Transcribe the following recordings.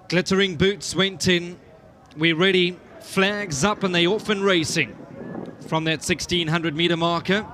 Glittering Boots went in. We're ready. Flags up and they off and racing from that 1600-meter marker.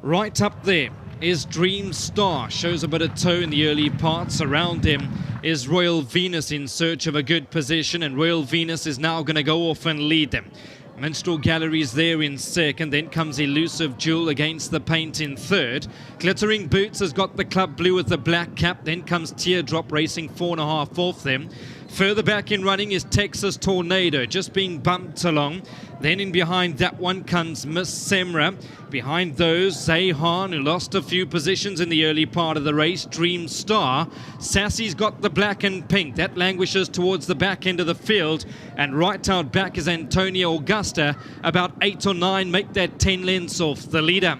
Right up there is Dream Star. Shows a bit of toe in the early parts. Around him is Royal Venus in search of a good position, and Royal Venus is now going to go off and lead them. Minstrel Gallery's there in second, then comes Elusive Jewel against the paint in third. Glittering Boots has got the club blue with the black cap, then comes Teardrop racing 4.5 off them. Further back in running is Texas Tornado, just being bumped along. Then in behind that one comes Miss Semra. Behind those, Zayhan, who lost a few positions in the early part of the race. Dream Star. Sassy's got the black and pink. That languishes towards the back end of the field. And right out back is Antonia Augusta. About 8 or 9 make that 10 lengths off the leader.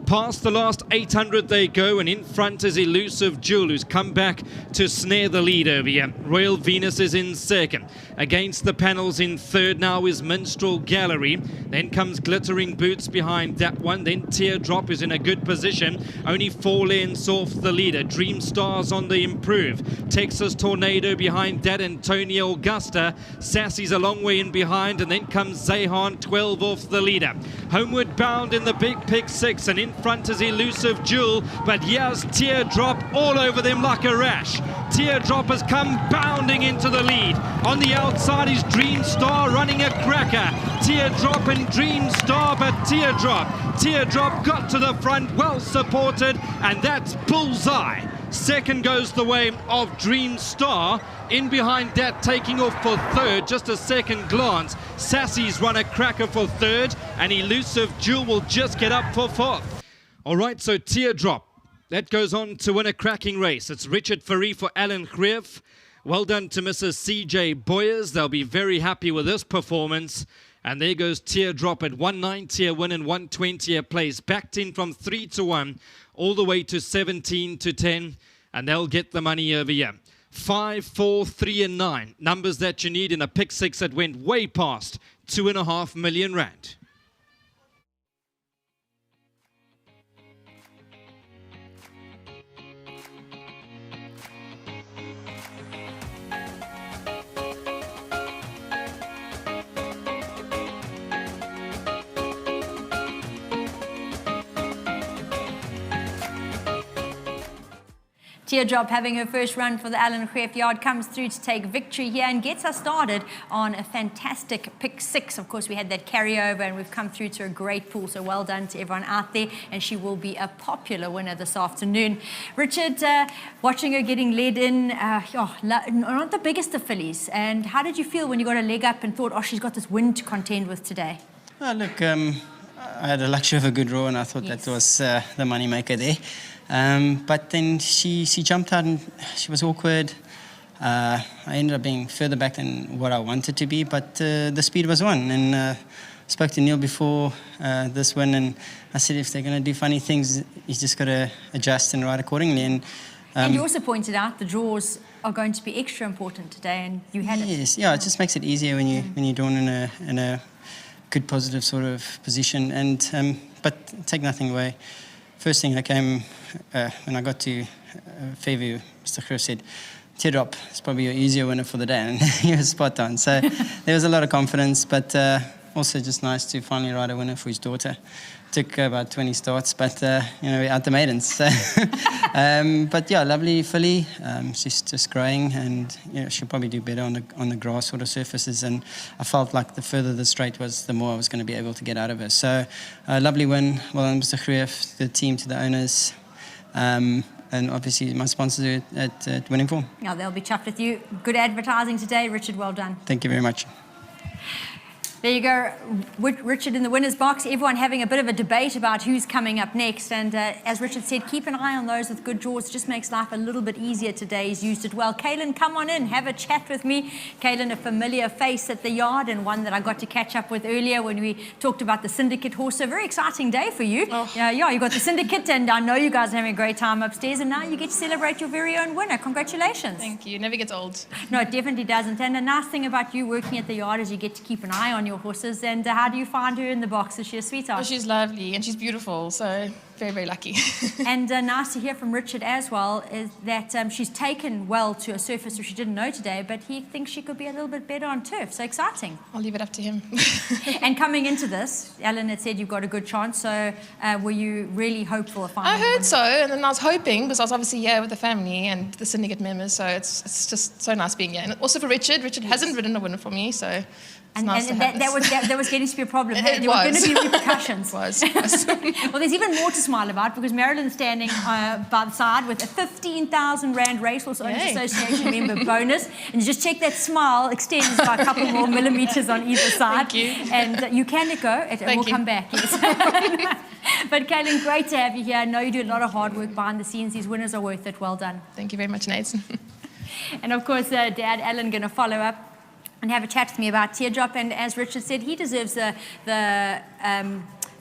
Past the last 800 they go, and in front is Elusive Jewel, who's come back to snare the lead over here. Royal Venus is in second. Against the panels in third now is Minstrel Gallery. Then comes Glittering Boots behind that one. Then Teardrop is in a good position. Only 4 lengths off the leader. Dream Stars on the improve. Texas Tornado behind that. Antonia Augusta. Sassy's a long way in behind. And then comes Zayhan, 12 off the leader. Homeward bound in the big pick 6. And in front is Elusive Jewel, but here's Teardrop all over them like a rash. Teardrop has come bounding into the lead. On the outside is Dream Star running a cracker. Teardrop and Dream Star, but Teardrop got to the front, well supported, and that's bullseye. Second goes the way of Dream Star. In behind that, taking off for third, just a second glance. Sassy's run a cracker for third, and Elusive Jewel will just get up for fourth. All right, so Teardrop, that goes on to win a cracking race. It's Richard Fourie for Alan Greef. Well done to Mrs. CJ Boyers. They'll be very happy with this performance. And there goes Teardrop at 190 a win and 120 a place. Backed in from 3 to 1 all the way to 17 to 10. And they'll get the money over here. 5, 4, 3 and 9. Numbers that you need in a pick 6 that went way past R2.5 million. Teardrop having her first run for the Alan Greef yard comes through to take victory here and gets us started on a fantastic pick 6. Of course, we had that carryover and we've come through to a great pool, so well done to everyone out there, and she will be a popular winner this afternoon. Richard, watching her getting led in, not the biggest of fillies, and how did you feel when you got a leg up and thought, oh, she's got this win to contend with today? Well, look, I had the luxury of a good draw and I thought that was the money maker there. But then she jumped out and she was awkward. I ended up being further back than what I wanted to be, but the speed was on. And spoke to Neil before this win, and I said if they're going to do funny things, you just got to adjust and ride accordingly. And you also pointed out the draws are going to be extra important today, and you had it. Yes, yeah, it just makes it easier when you're drawn in a good positive sort of position. And but take nothing away. First thing I came, when I got to Fairview, Mr. Greef said, Teardrop is probably your easier winner for the day, and he was spot on. So there was a lot of confidence, but also just nice to finally ride a winner for his daughter. Took about 20 starts, but we're out the maidens. So but yeah, lovely filly. She's just growing, and she'll probably do better on the grass sort of surfaces. And I felt like the further the straight was, the more I was going to be able to get out of her. So lovely win. Well done, Mr. Greef, the team, to the owners. And obviously my sponsors at Winning Form. Yeah, they'll be chuffed with you. Good advertising today, Richard. Well done. Thank you very much. There you go, Richard in the winner's box. Everyone having a bit of a debate about who's coming up next. And as Richard said, keep an eye on those with good draws. It just makes life a little bit easier today. He's used it well. Kaylin, come on in, have a chat with me. Kaylin, a familiar face at the yard, and one that I got to catch up with earlier when we talked about the Syndicate horse. So a very exciting day for you. Oh. Yeah, you got the Syndicate, and I know you guys are having a great time upstairs, and now you get to celebrate your very own winner. Congratulations. Thank you. It never gets old. No, it definitely doesn't. And the nice thing about you working at the yard is you get to keep an eye on your horses. And how do you find her in the box? Is she a sweetheart? Oh, she's lovely and she's beautiful. So very, very lucky. And nice to hear from Richard as well, is that she's taken well to a surface which she didn't know today, but he thinks she could be a little bit better on turf. So exciting. I'll leave it up to him. And coming into this, Alan had said you've got a good chance. So were you really hopeful of finding? I heard so, and then I was hoping, because I was obviously here with the family and the syndicate members, so it's just so nice being here. And also for Richard. Richard hasn't ridden a winner for me, so it's nice to have that was getting to be a problem. It there were going to be repercussions. It was. Well, there's even more to smile about, because Marilyn's standing by the side with a 15,000 Rand Racehorse Owners Association member bonus. And just check that smile extends by a couple more millimetres on either side. Thank you. And you can let go, and we'll come back. Yes. But Kaylin, great to have you here. I know you do a lot of hard work behind the scenes. These winners are worth it. Well done. Thank you very much, Nathan. And of course, Dad Alan going to follow up and have a chat with me about Teardrop. And as Richard said, he deserves the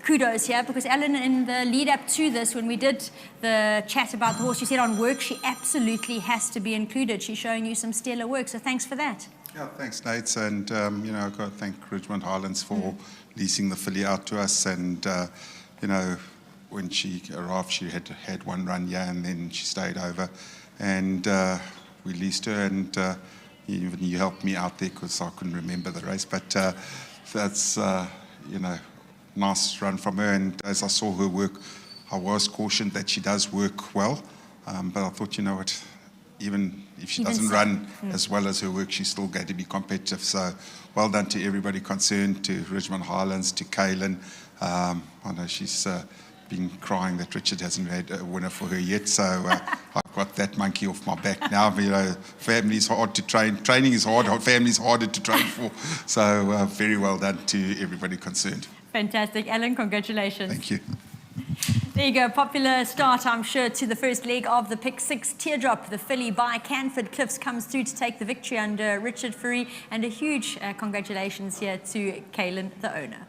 kudos here, because Alan, in the lead up to this, when we did the chat about the horse, you said on work she absolutely has to be included. She's showing you some stellar work, so thanks for that. Yeah, thanks, Nate. And, I've got to thank Richmond Highlands for leasing the filly out to us. And, when she arrived, she had one run here, and then she stayed over. And we leased her, and even you helped me out there because I couldn't remember the race. But that's, nice run from her. And as I saw her work, I was cautioned that she does work well. But I thought, even if she doesn't run as well as her work, she's still going to be competitive. So well done to everybody concerned, to Richmond Highlands, to Kaylin. I know she's been crying that Richard hasn't had a winner for her yet. So I've got that monkey off my back now. Family's hard to train. Training is hard. Family's harder to train for. So very well done to everybody concerned. Fantastic. Alan, congratulations. Thank you. There you go. Popular start, I'm sure, to the first leg of the Pick 6. Teardrop, the filly by Canford Cliffs, comes through to take the victory under Richard Fourie. And a huge congratulations here to Kaylin, the owner.